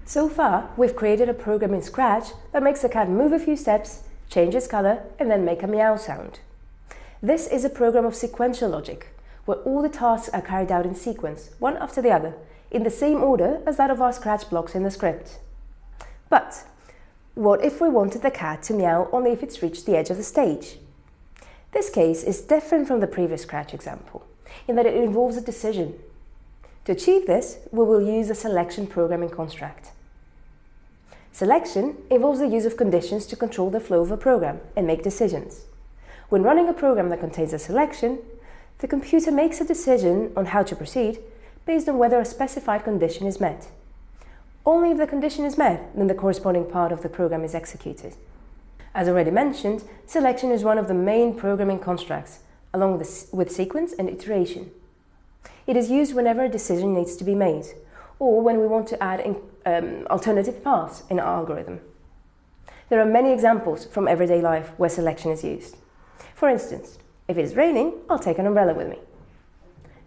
So far, we've created a program in Scratch that makes the cat move a few steps, change its color, and then make a meow sound. This is a program of sequential logic, where all the tasks are carried out in sequence, one after the other, in the same order as that of our Scratch blocks in the script. But what if we wanted the cat to meow only if it's reached the edge of the stage? This case is different from the previous Scratch example, in that it involves a decision. To achieve this, we will use a selection programming construct. Selection involves the use of conditions to control the flow of a program and make decisions. When running a program that contains a selection, the computer makes a decision on how to proceed based on whether a specified condition is met. Only if the condition is met, then the corresponding part of the program is executed. As already mentioned, selection is one of the main programming constructs, along with sequence and iteration. It is used whenever a decision needs to be made, or when we want to add alternative paths in our algorithm. There are many examples from everyday life where selection is used. For instance, if it is raining, I'll take an umbrella with me.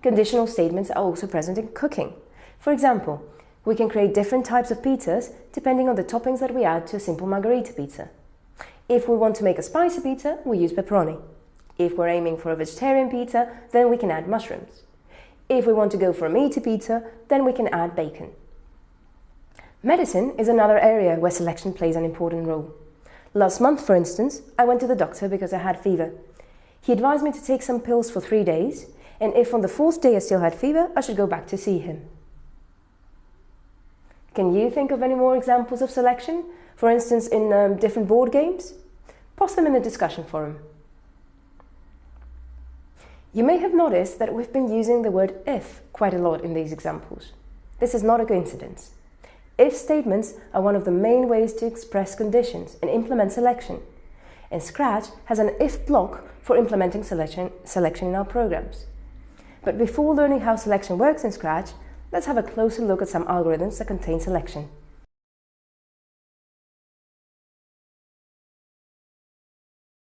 Conditional statements are also present in cooking. For example, we can create different types of pizzas depending on the toppings that we add to a simple margherita pizza. If we want to make a spicy pizza, we use pepperoni. If we're aiming for a vegetarian pizza, then we can add mushrooms. If we want to go for a meaty pizza, then we can add bacon. Medicine is another area where selection plays an important role. Last month, for instance, I went to the doctor because I had fever. He advised me to take some pills for 3 days, and if on the 4th day I still had fever, I should go back to see him. Can you think of any more examples of selection? For instance, in different board games? Post them in the discussion forum. You may have noticed that we've been using the word if quite a lot in these examples. This is not a coincidence. If statements are one of the main ways to express conditions and implement selection, and Scratch has an if block for implementing selection in our programs. But before learning how selection works in Scratch, let's have a closer look at some algorithms that contain selection.